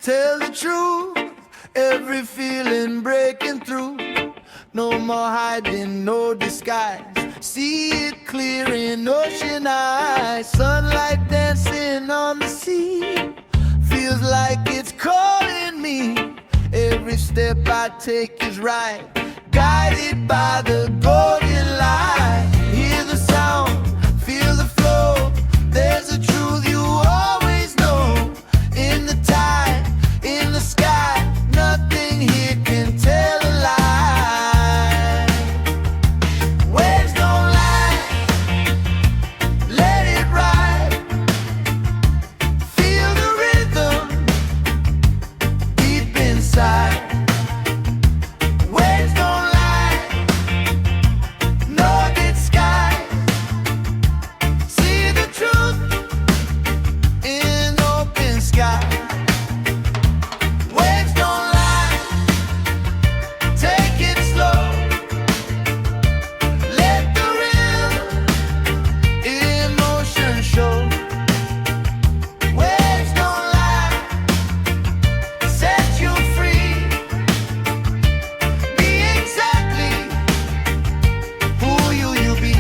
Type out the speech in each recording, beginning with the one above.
Tell the truth, every feeling breaking through. No more hiding, no disguise. See it clear in ocean eyes. Sunlight dancing on the sea. Feels like it's calling me. Every step I take is right, guided by the golden light. Hear the sound, feel the flow. There's a truth you always know. In the tide, in the sky, nothing here can tell a lie. Waves don't lie, let it ride. Feel the rhythm deep inside. Waves don't lie, nor did sky. See the truth in open sky. Waves don't lie, take it slow. Let the real emotion show. Waves don't lie, set you free. Be exactly who you be.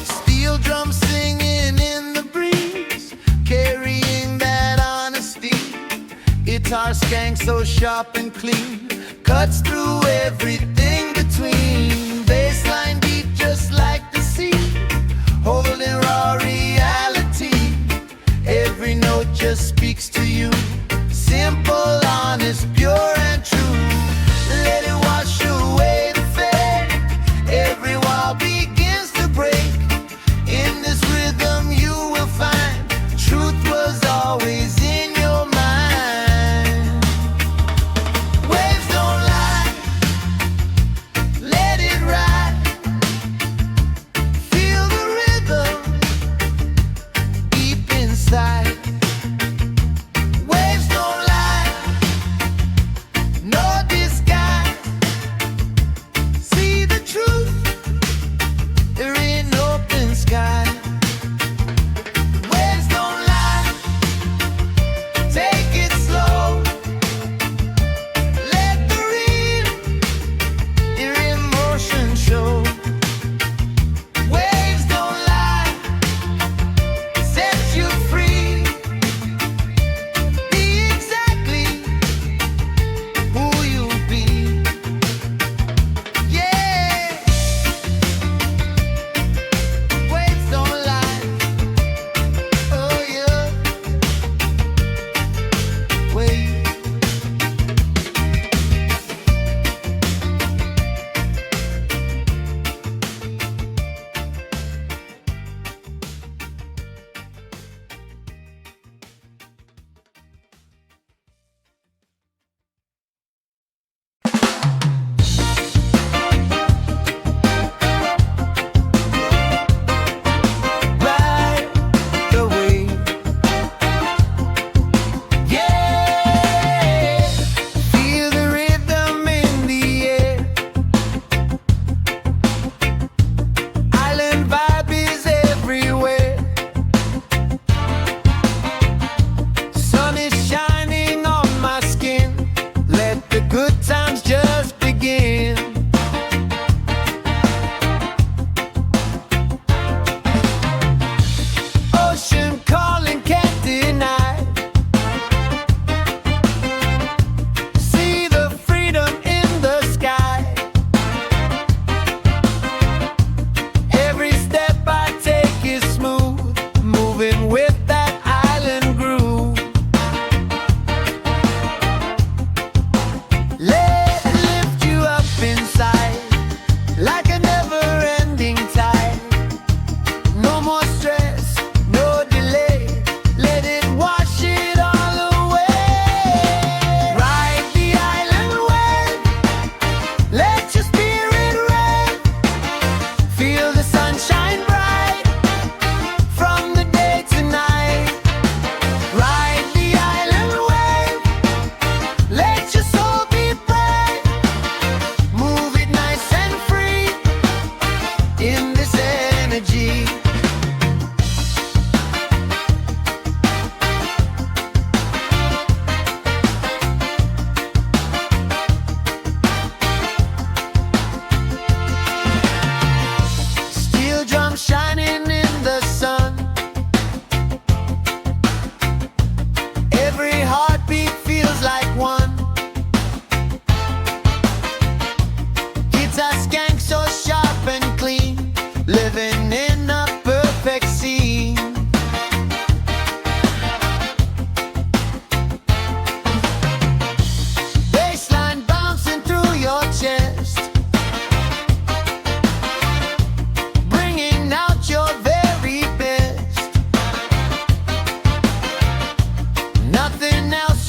Steel drums singing in the breeze, carrying that honesty. Guitar skank so sharp and clean, cuts through everything between. Bassline deep just like the sea, holding raw reality. Every note just speaks to you. Simple, honest, pure and true. Let it wash away the fade. Every wall begins to break. In this rhythm you will find truth was always in your mind. Waves don't lie, let it ride. Feel the rhythm deep inside.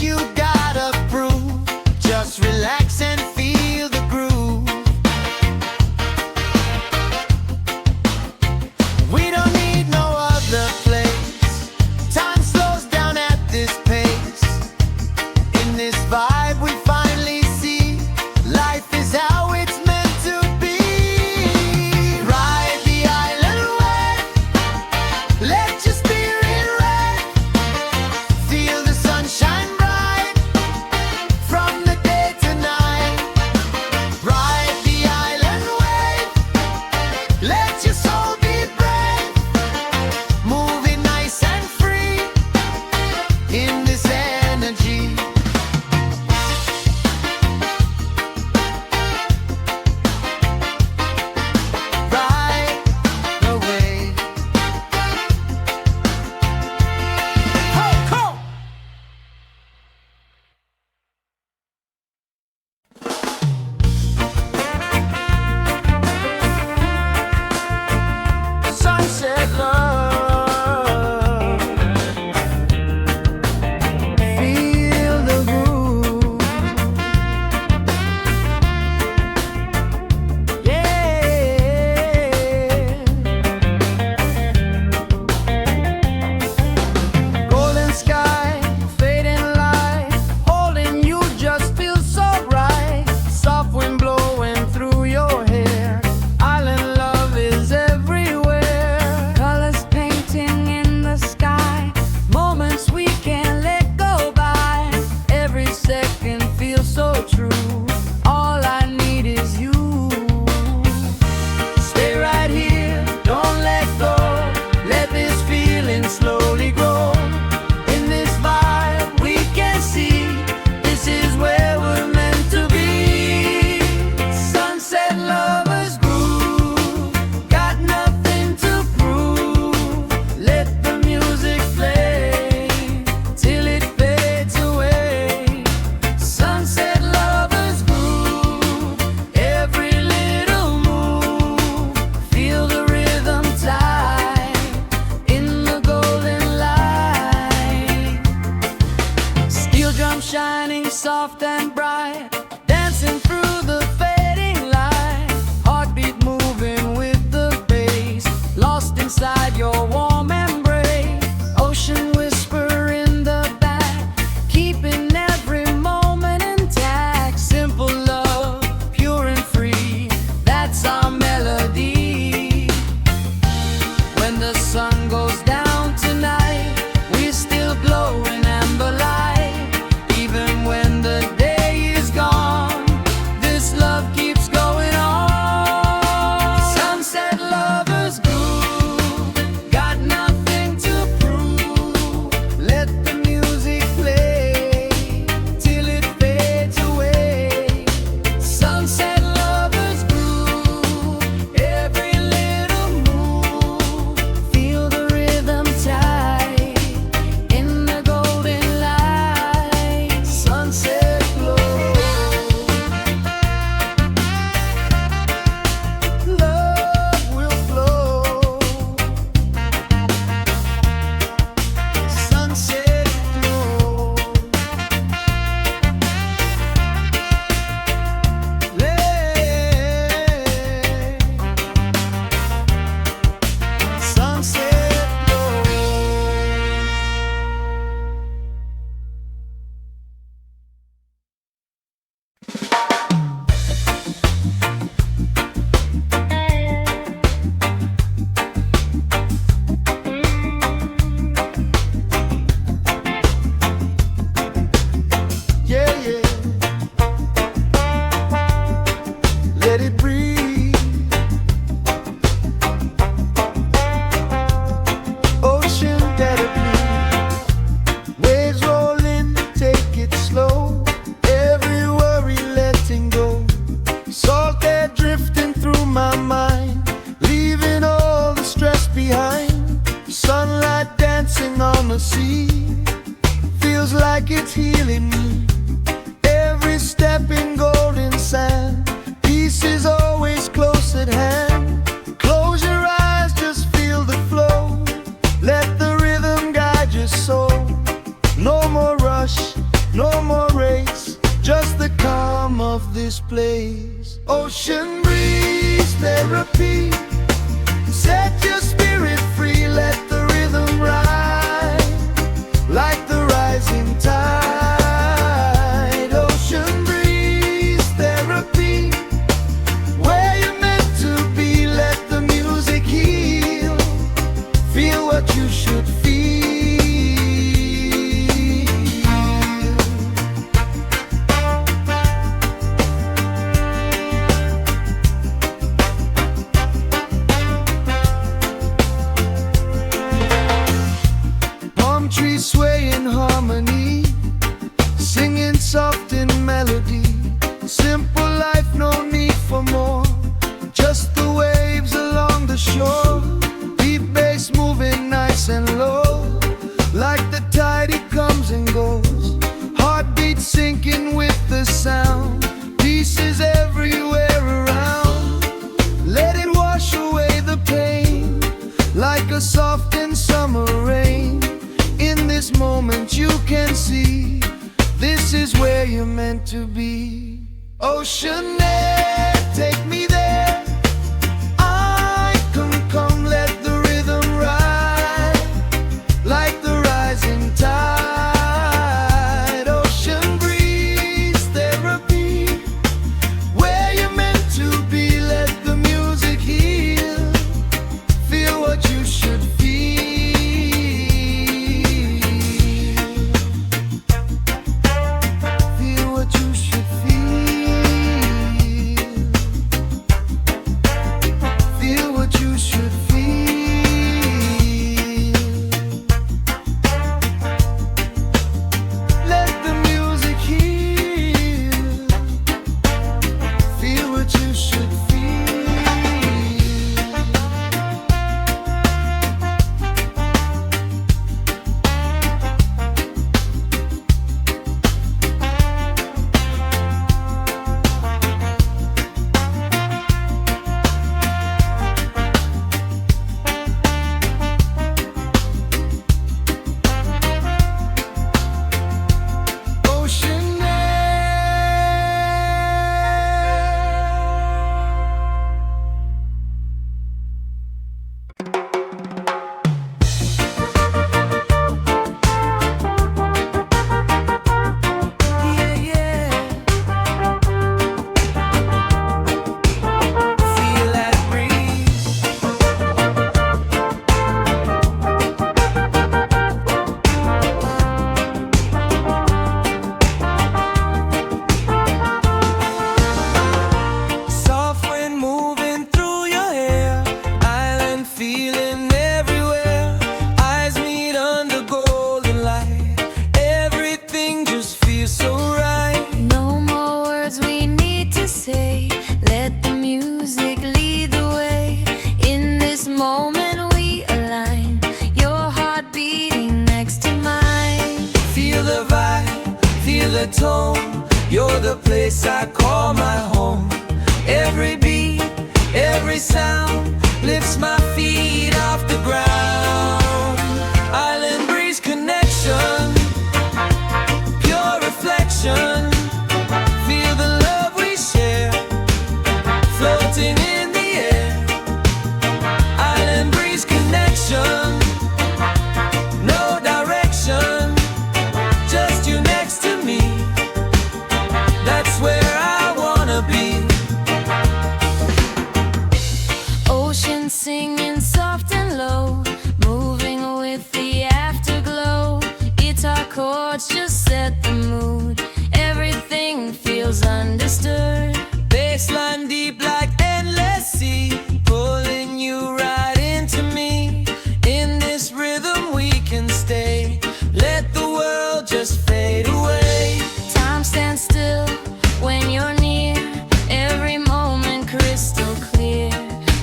you gotta prove. Just relax and feel the groove. We don't need no other place. Time slows down at this pace. In this vibe we finally see life is how it's meant to be. Ride the island wave, let your spirit ride. Feel the sunshine bright from the day to night. Ride the island wave, let your soul be brave. Moving nice and free in this energy. Ride the wave. Ho, ho! Sunset love. Feel the groove. Yeah. Golden sky, fading light, holding you just feels so right. Soft wind blowing through your hair. Island love is everywhere. Colors painting in the sky, moments we can't let go by. Every second feels so true. All I need is you. Stay right here, don't let go. Let this feeling slowly grow. In this vibe we can see this is where we're meant to be. Sunset lovers groove, got nothing to prove. Let the music play till it fades away. Sunset lovers groove, every little move. Feel the rhythm tight in the golden light. Steel drum shining soft and bright, dancing through the fading light. Heartbeat moving with the bass, lost inside your warm embrace. Ocean whisper in the back, keeping every moment intact. Simple love, pure and free, that's our melody. When the sun goes down tonight, we still glow in amber light. Even when the day is gone, this love keeps going on. Sunset lovers groove, got nothing to prove. Let the music play till it fades away. Sunset lovers groove, every little move. Feel the rhythm tight in the golden light. Sunset glow. Love will flow. Sunset glow. Sunset glow. Yeah, yeah. Let it breathe. Ocean therapy. Waves rolling, take it slow. Every worry letting go. Salt air drifting through my mind, leaving all the stress behind. Sunlight dancing on the sea, feels like it's healing me. Every step in golden sand, peace is always close at hand. Close your eyes, just feel the flow. Let the rhythm guide your soul. No more rush, no more race, just the calm of this place. Ocean breeze therapy, set your spirit free, let the rhythm ride like the rising tide. Ocean breeze therapy, where you're meant to be, let the music heal, feel what you should feel. Palm trees sway in harmony, singing soft in melody. Simple life, no need for more, just the waves along the shore. Beat bass moving nice and low, like the tide it comes and goes. Heartbeat sinking with the sound, pieces everywhere around. Let it wash away the pain, like a softened summer rain. In this moment you can see, this is where you're meant to be. Ocean air, take me there. I can come, let the rhythm ride like the rising tide. Ocean breeze therapy, where you're meant to be, let the music heal, feel what you should feel. Feel what you should feel. Feel what you should feel. Let the music heal, feel what you should feel. Ocean yeah, yeah. Feel that breeze. Soft wind moving through your hair, island feeling everywhere. Eyes meet under golden light, everything just feels so right. No more words we need to say. Let the music lead the way. In this moment we align. Your heart beating next to mine. Feel the vibe, feel the tone. You're the place I call my home. Every beat, every sound lifts my feet off the ground. Island breeze connection, pure reflection. Feel the love we share, floating in the air. Island breeze connection, no direction, just you next to me. That's where I wanna be. Ocean singing soft and low, moving with the afterglow. Guitar chords just set the mood. Everything feels undisturbed. Baseline deep like endless sea, pulling you right into me. In this rhythm we can stay, let the world just fade away. Time stands still when you're near. Every moment crystal clear.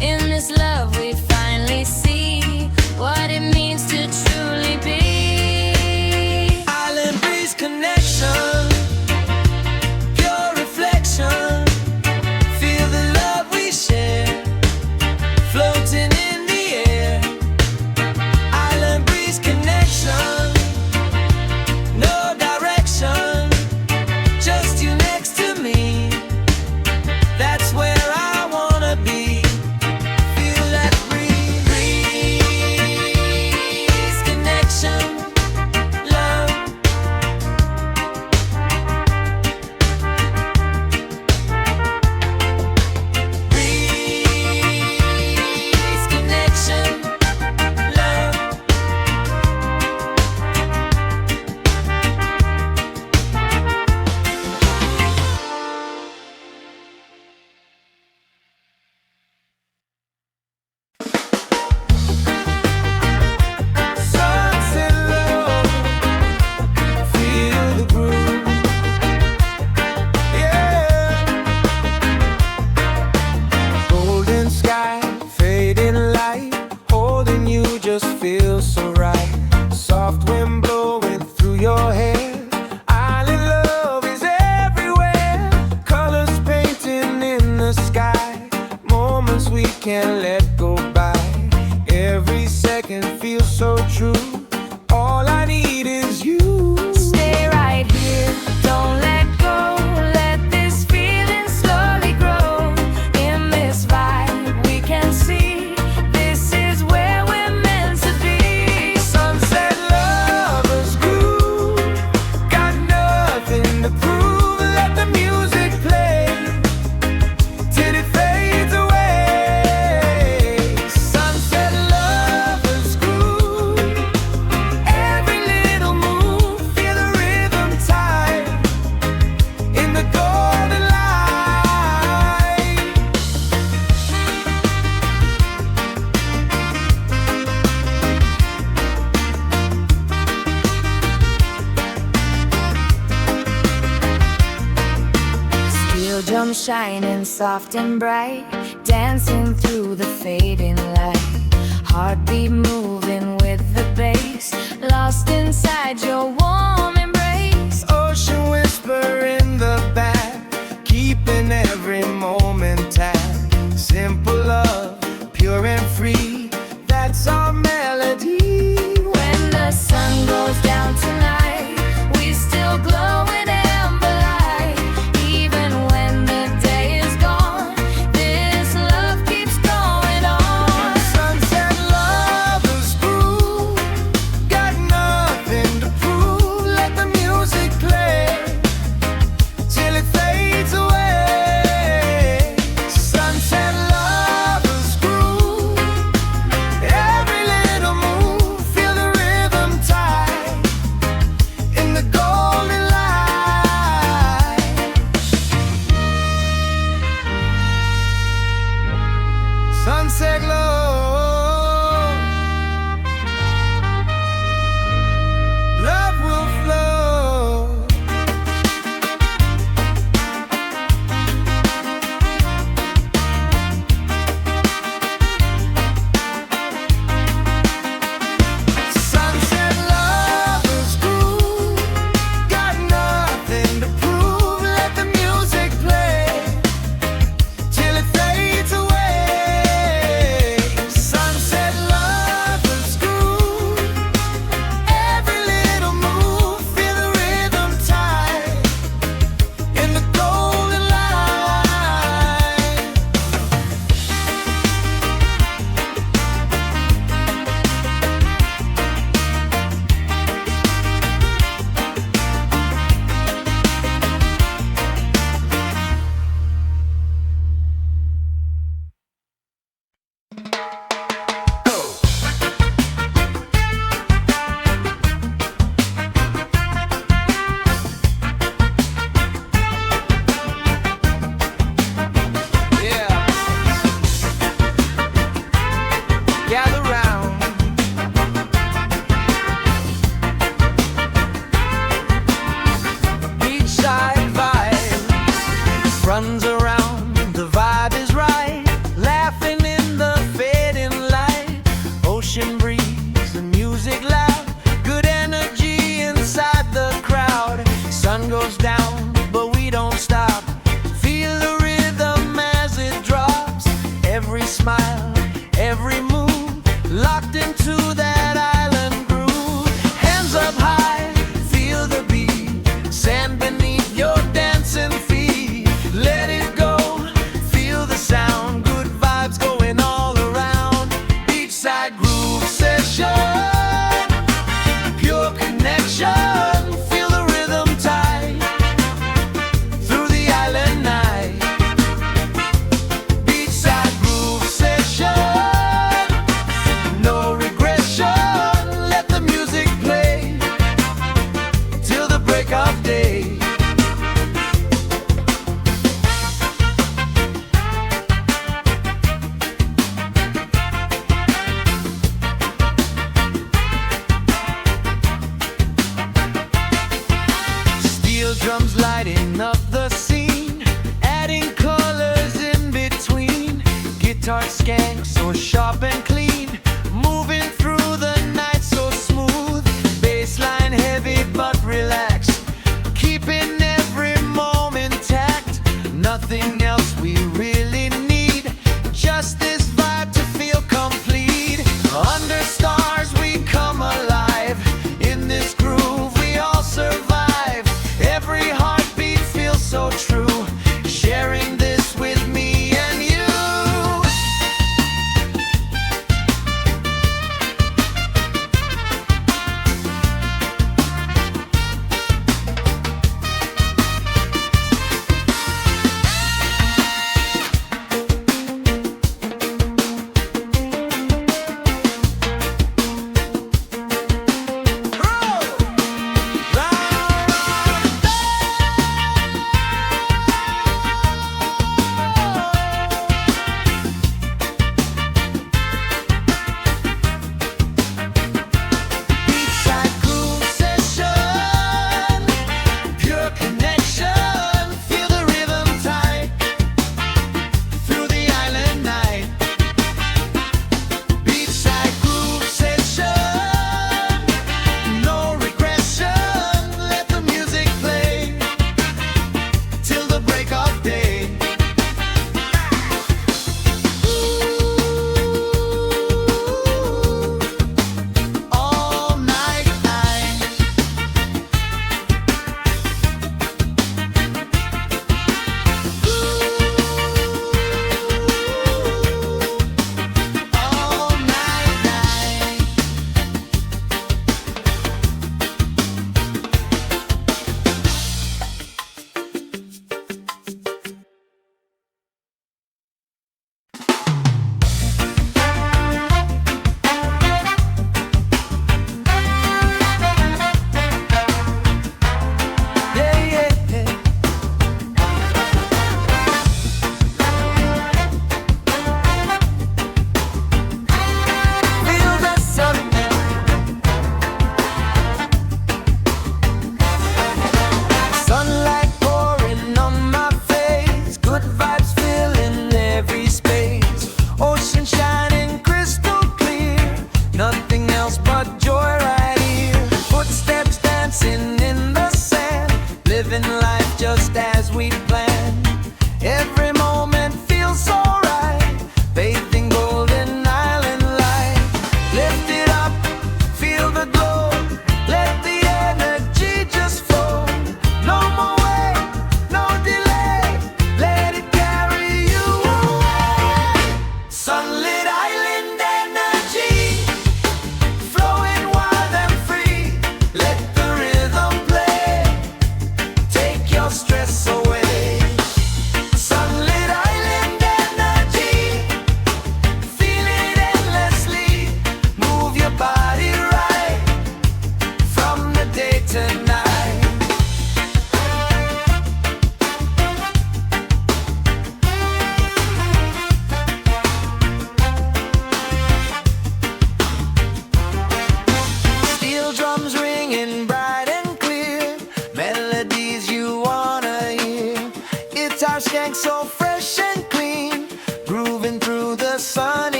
In this love we finally see what it means to truly be. Island breeze connection, pure reflection. come shining soft and bright, dancing through the fading light. Heartbeat moving with the bass, lost inside your warm embrace. Ocean whisper in the back, keeping every moment tapped. Simple love, pure and free, that's our melody. When the sun goes down tonight, we still glow in amber light. Even when the day is gone, this love keeps going on. Sunset lovers groove, got nothing to prove. Let the music play till it fades away. Sunset lovers groove, every little move, feel the rhythm tight in the golden light. Sunset glow, love will flow. Sunset lovers groove, got nothing to prove. Let the music play till it fades away. Sunset lovers groove, every little move, feel the rhythm tight in the golden light. Yeah. Gather round. Beachside vibe runs around. The vibe is right. Laughing in the fading light. Ocean breeze, the music loud. Good energy inside the crowd. Sun goes down, but we don't stop. Feel the rhythm as it drops. Every smile, every move, locked into that island groove. Hands up high, feel the beat. Sand beneath your dancing feet. Let it go, feel the sound. Good vibes going all around. Beachside groove session, pure connection. Feel the rhythm tight through the island night. Beachside groove session, no regression. Let the music play till the break of day. Steel drums lighting up the scene, adding colors in between. Guitar skank so sharp and clean, moving through the night so smooth. Bassline heavy but relaxed, keeping every moment tact. Nothing else we really need, just this vibe to feel complete. Under stars we come alive, in this groove we all survive. Every heartbeat feels so true, sharing this with me and you.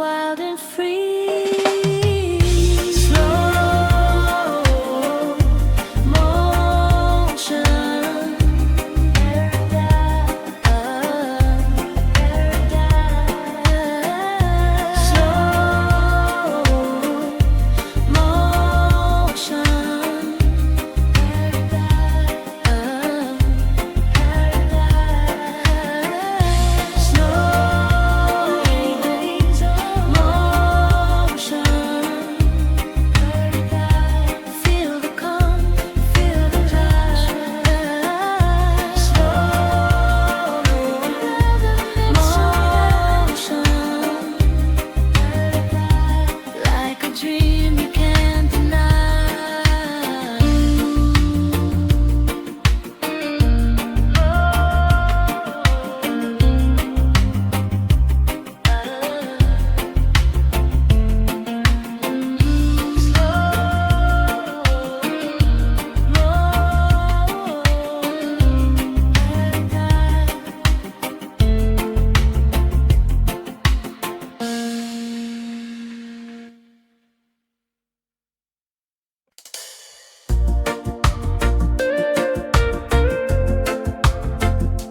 wild and free. Slow motion, slow motion, Feel the calm, feel the rush. Like a dream you can't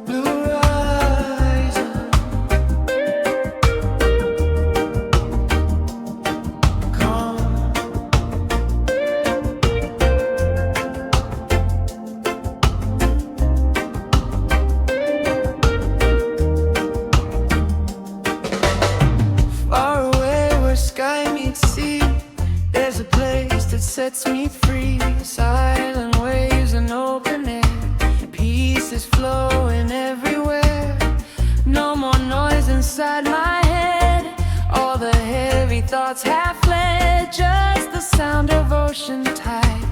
blue horizon, calm. Far away where sky meets sea, there's a place that sets me free. Silent waves and open air, peace is flowing everywhere. No more noise inside my head, all the heavy thoughts have fled. Just the sound of ocean tide,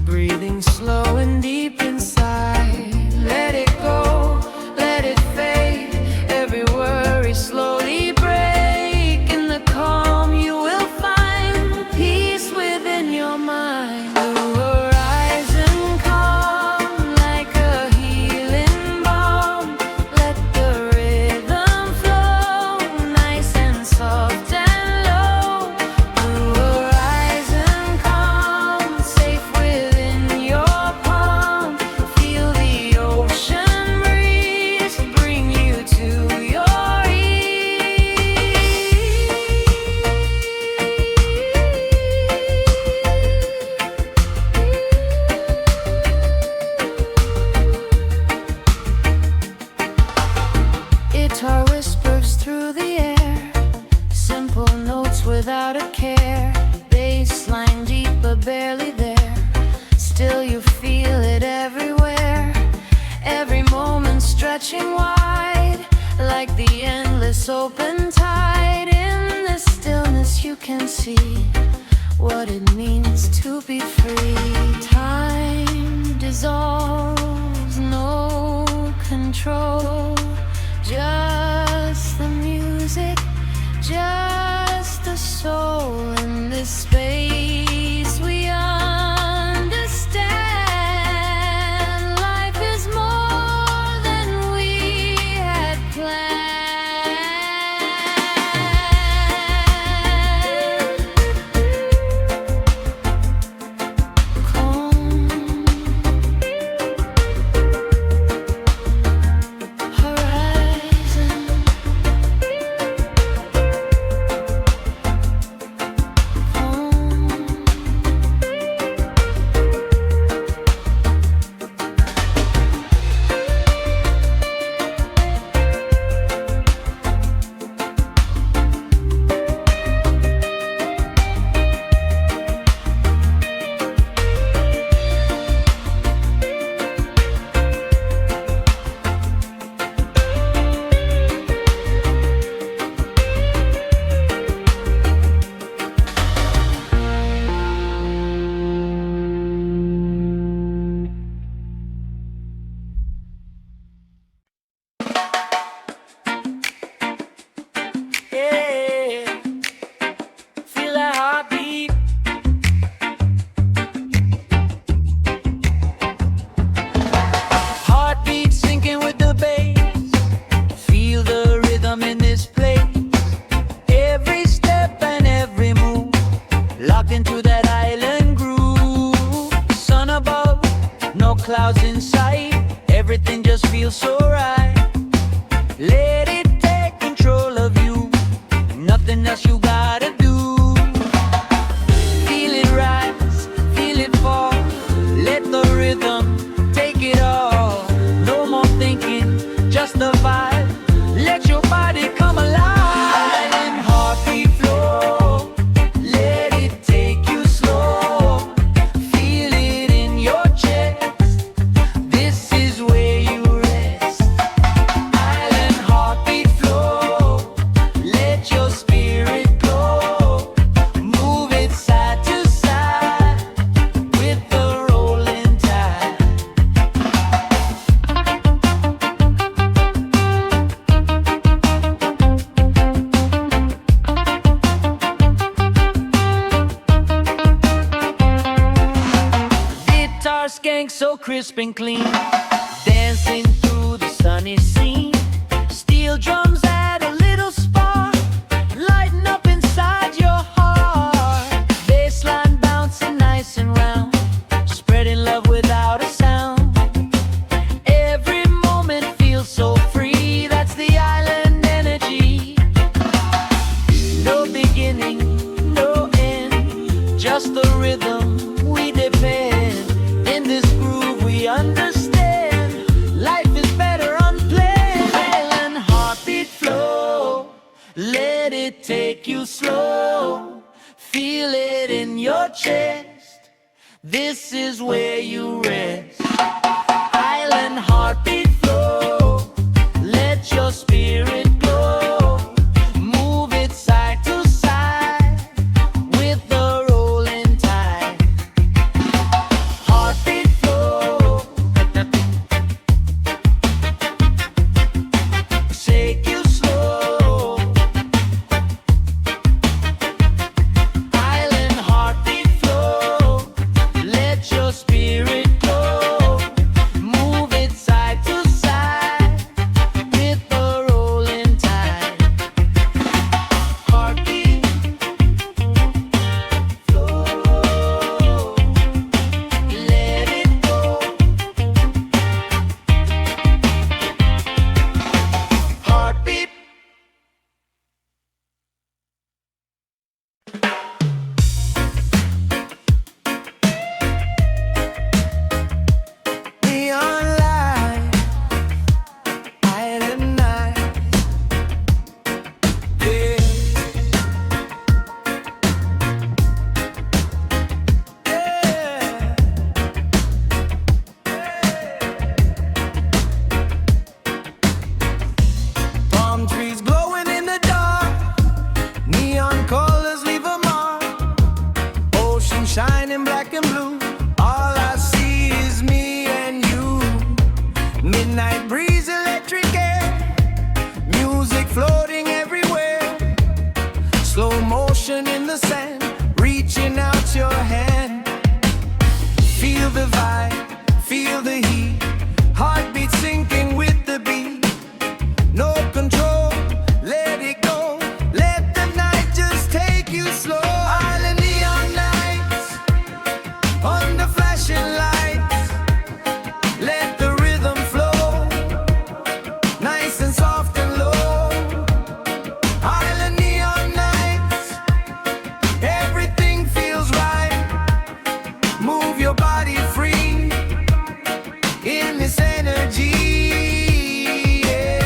breathing slow and deep inside. Let it go, let it fade, every worry slowly break. In the calm you will find peace within your mind. The horizon calm like a healing balm. Let the rhythm flow, nice and soft and low. The horizon calm, safe within your palm. Feel the ocean breeze bring you to your ease. Guitar whispers through the air, simple notes without a care. Bass line deep but barely there, still you feel it everywhere. Every moment stretching wide, like the endless open tide. In this stillness you can see what it means to be free. Time dissolves, no control, just the music, just the soul. In this space we understand life is more than we had planned. Calm horizon, calm else you gotta do. Feel it rise, feel it fall. Let the rhythm take it all. No more thinking, just the vibe. Let your body come alive. And heartbeat flow. Let it take you slow. Feel it in your chest. This is where you rest. Island heartbeat flow. Let your spirit glow. Move it side to side with the rolling tide. Guitar skank so crisp and clean, dancing through the sunny scene. Steel drums add a little spark, lighten up inside your heart. Bassline bouncing nice and round, spreading love without a sound. Every moment feels so free, that's the island energy. No beginning, no end, just the rhythm we depend. In this groove we understand, life is better unplanned. Island heartbeat flow, let it take you slow. Feel it in your chest, this is where you rest. Island heartbeat flow, let your spirit glow. Move it side to side with the rolling tide. Heartbeat flow, take you slow. Island heartbeat flow, let your spirit glow. Move it side to side with the rolling tide. Heartbeat flow, let it go. Heartbeat. Neon light, island night, yeah. Palm trees glowing in the dark, neon colors leave a mark. Ocean shining black and blue, all I see is me and you. Midnight breeze, electric air, music floating everywhere. Slow motion in the sand, reaching out your hand. Feel the vibe, feel the heat, heartbeat syncing with the beat. No control, let it go, let the night just take you slow. Island neon nights, under flashing lights, let the rhythm flow, nice and soft and low. Island neon nights, everything feels right. Move your body free in this energy. Yeah.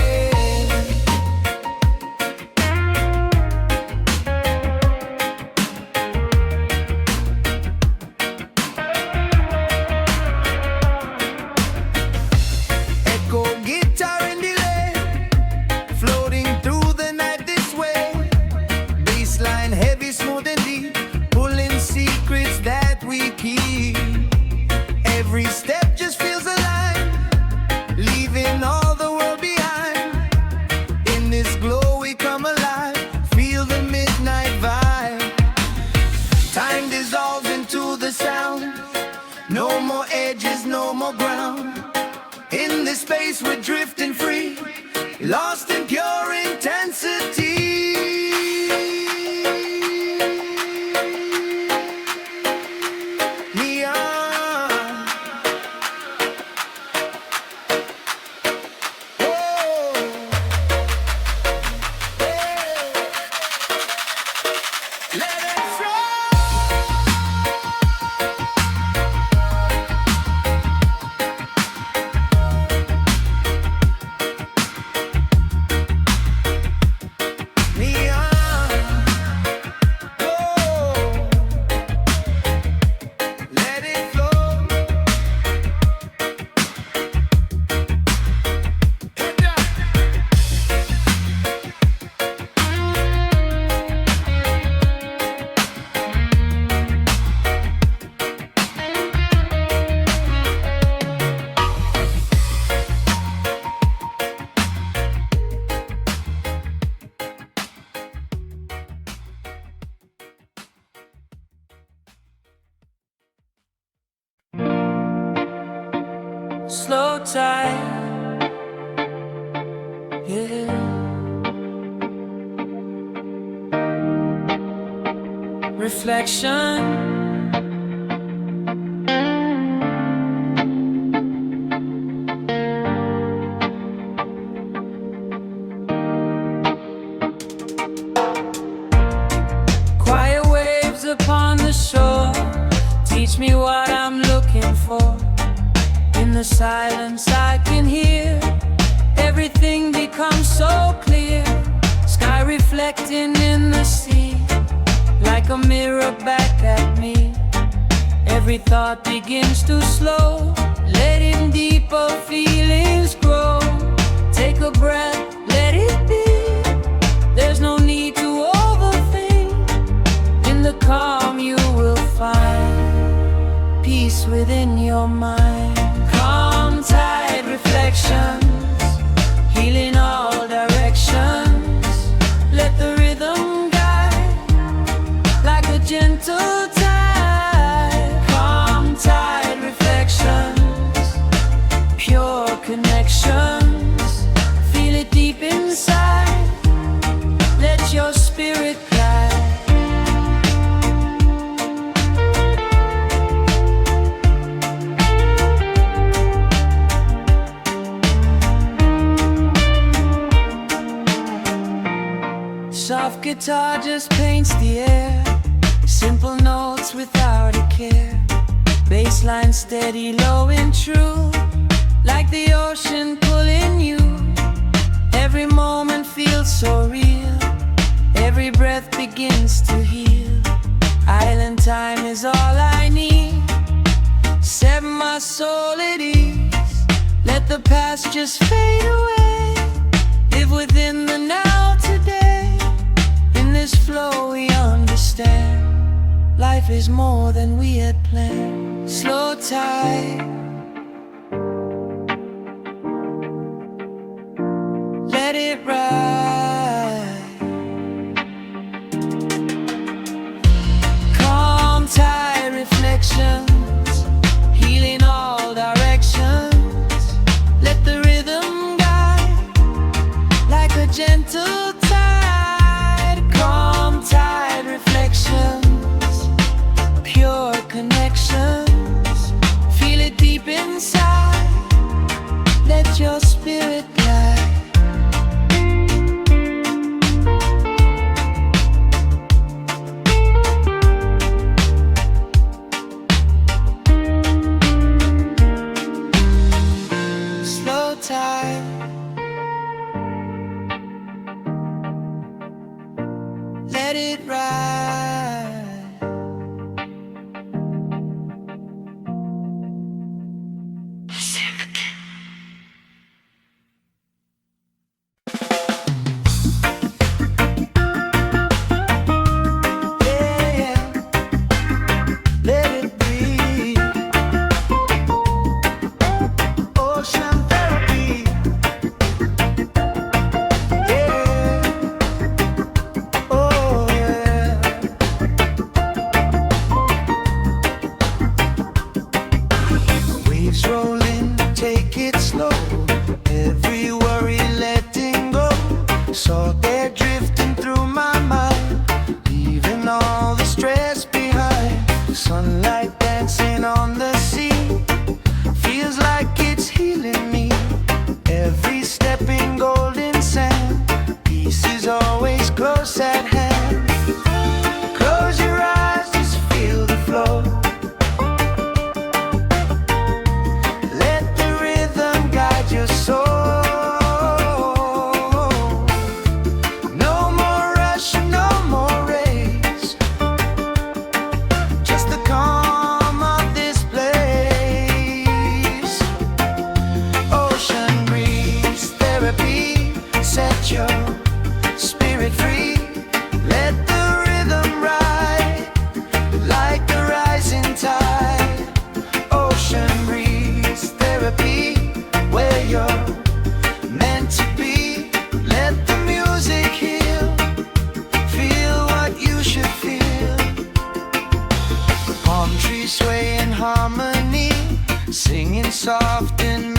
Echo guitar and delay, floating through the night this way. Bassline heavy, smooth and deep, pulling secrets that we keep. Every step just feels alive, leaving all the world behind. In this glow we come alive, feel the midnight vibe. Time dissolves into the sound, no more edges, no more ground. In this space we're drifting free, lost in pure intensity. Neon. Whoa. slow tide. Yeah. Reflection. Quiet waves upon the shore teach me what I'm looking for. In the silence I can hear everything becomes so clear. Sky reflecting in the sea like a mirror back at me. Every thought begins to slow, letting deeper feelings grow. Take a breath, let it be. There's no need to overthink. In the calm you will find peace within your mind. Calm tide reflections, healing all directions. Let the rhythm guide like a gentle tide. Calm tide reflections, pure connections. Feel it deep inside, let your spirit glide. Soft guitar just paints the air, simple notes without a care. Bassline steady, low and true, like the ocean pulling you. Every moment feels so real, every breath begins to heal. Island time is all I need, set my soul at ease. Let the past just fade away, live within the now today. In this flow we understand, life is more than we had planned. Slow tide, let it ride. Calm tide reflections, healing all directions. Let the rhythm guide like a gentle tide. Calm tide reflections, pure connections. Feel it deep inside, let your spirit glide. Slow tide, let it ride. Yeah, yeah. Let it be. Ocean therapy. Yeah. Oh yeah. Waves rolling, take it slow. Every worry letting go. Salt air drifting through my mind, leaving all the stress behind. Sunlight dancing on the sea, feels like it's healing me. Every step in golden sand, peace is always close at hand. Close your eyes, just feel the flow. Let the rhythm guide your soul. No more rush, no more race, just the calm of this place. Ocean breeze therapy, set your spirit free. Let the rhythm ride like the rising tide. Ocean breeze therapy, where you're meant to be. Let the music heal, feel what you should feel. Palm trees sway in harmony, singing soft and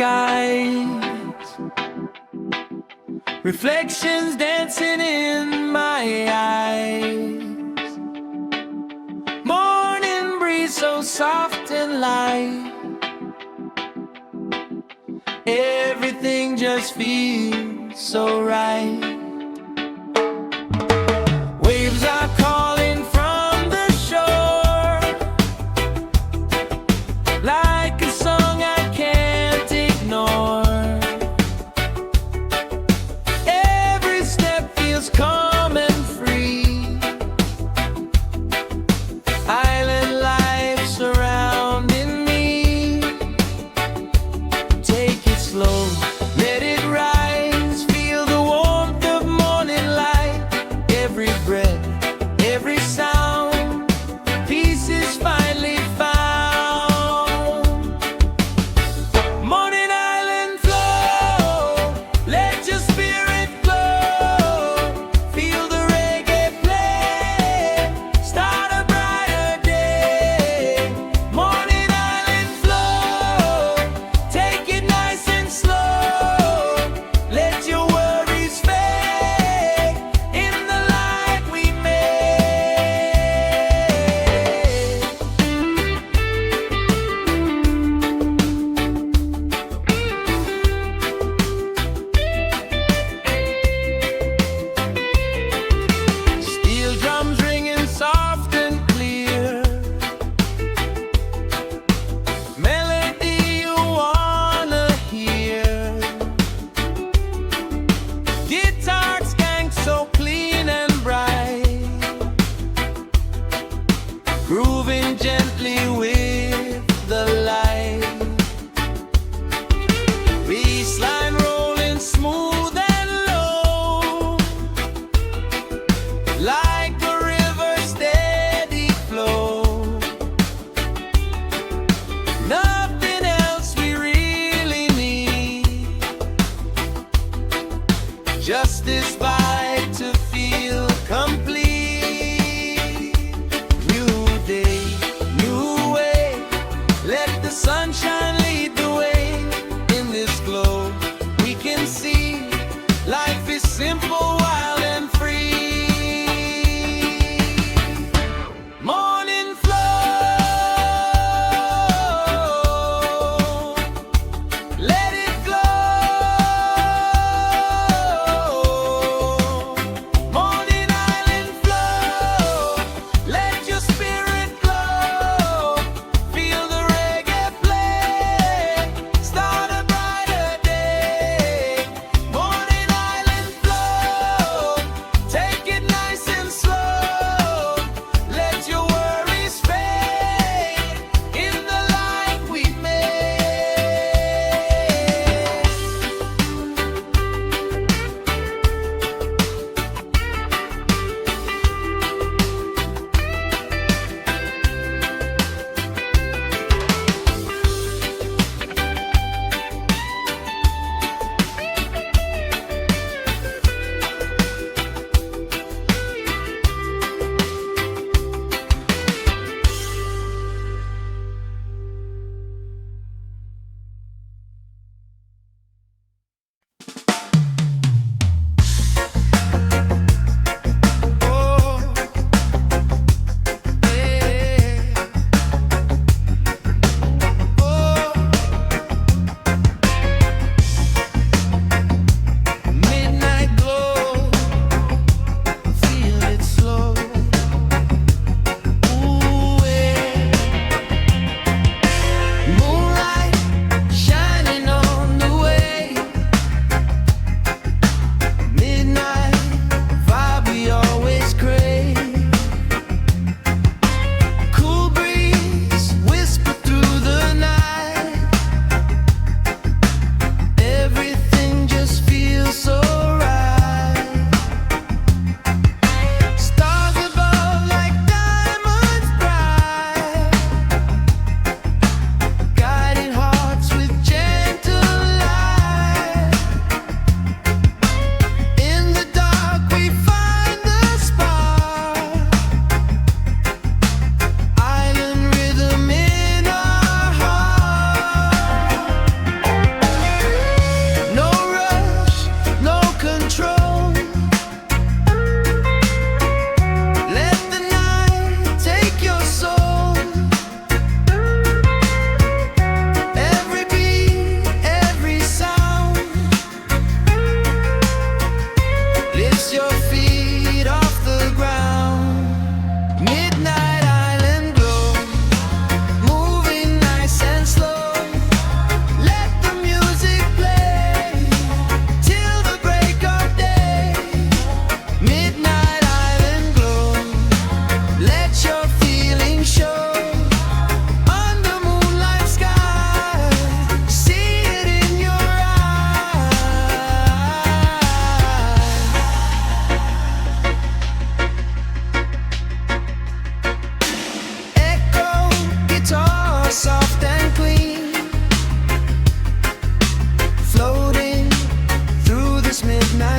skies, reflections dancing in my eyes. Morning breeze so soft and light, everything just feels so right. Waves are calling from the shore, like a song I can't ignore. Every step feels calm and free. Island life surrounding me. Take it slow, let it rise. Feel the warmth of morning light. Every breath, every sound, peace is finally found. Morning Island flow, let your spirit glow. Feel the reggae play, start a brighter day. Morning Island flow, take it nice and slow. Let your worries fade in the light we made. Steel drums ringing soft and clear, melody you wanna hear. Guitar skank so clean and bright, grooving gently with the light. Bassline rolling smooth and low, like a river steady flow. Nothing else we really need, just this vibe to feel complete. New day, new way, let the sunshine lead the way. In this glow we can see life is simple, wild and free. Morning flow, let it glow.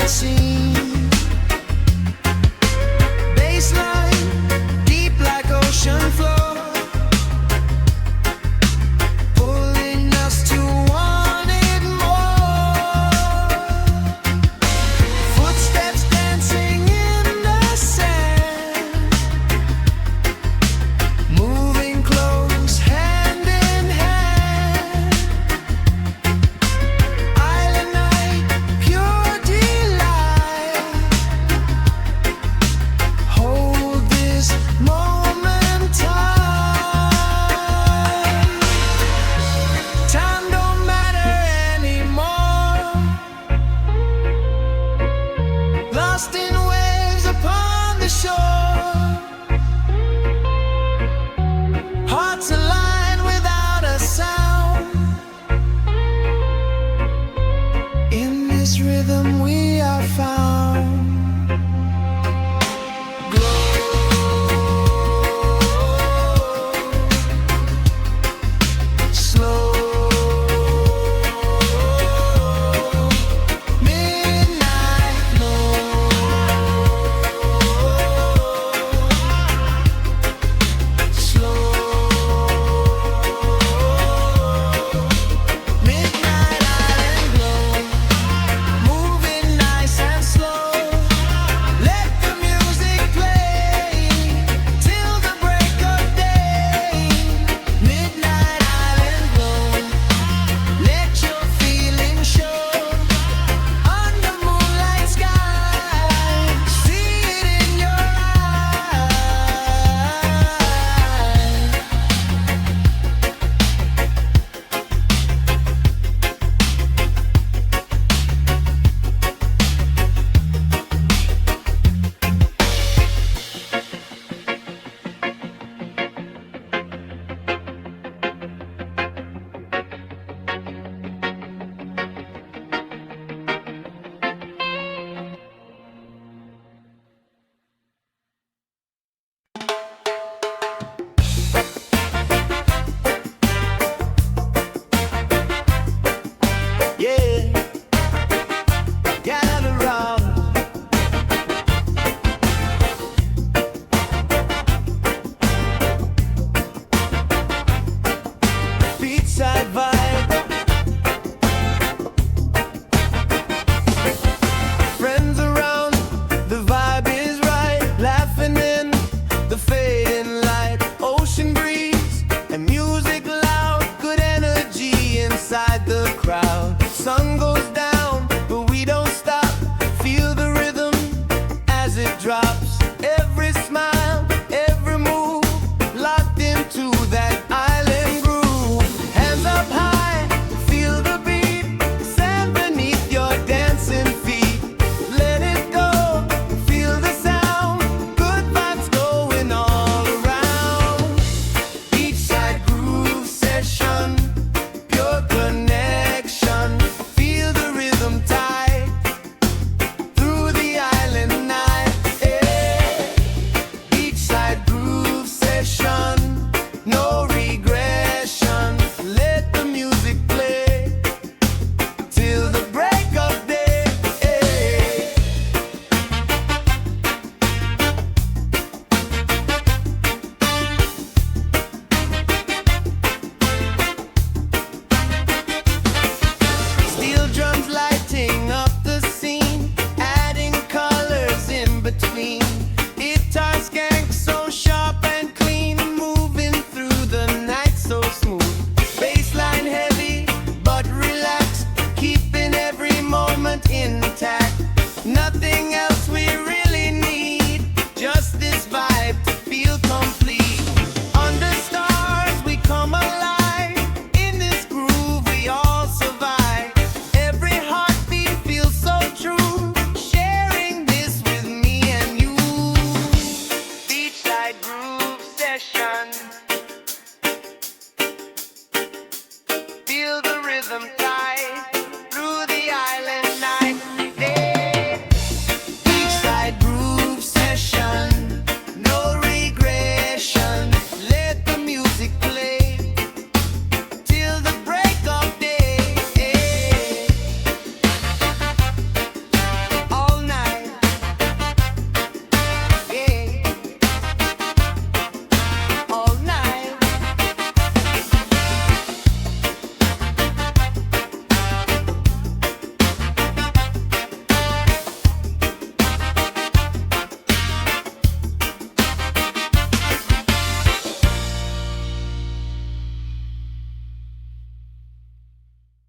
night scene. Baseline, deep like ocean floor, pulling us to want it more. Footsteps dancing in the sand, moving close, hand in hand. Island night, pure delight. Hold this moment tight. Time don't matter anymore. Lost in waves upon the shore. Hearts align without a sound. In this rhythm we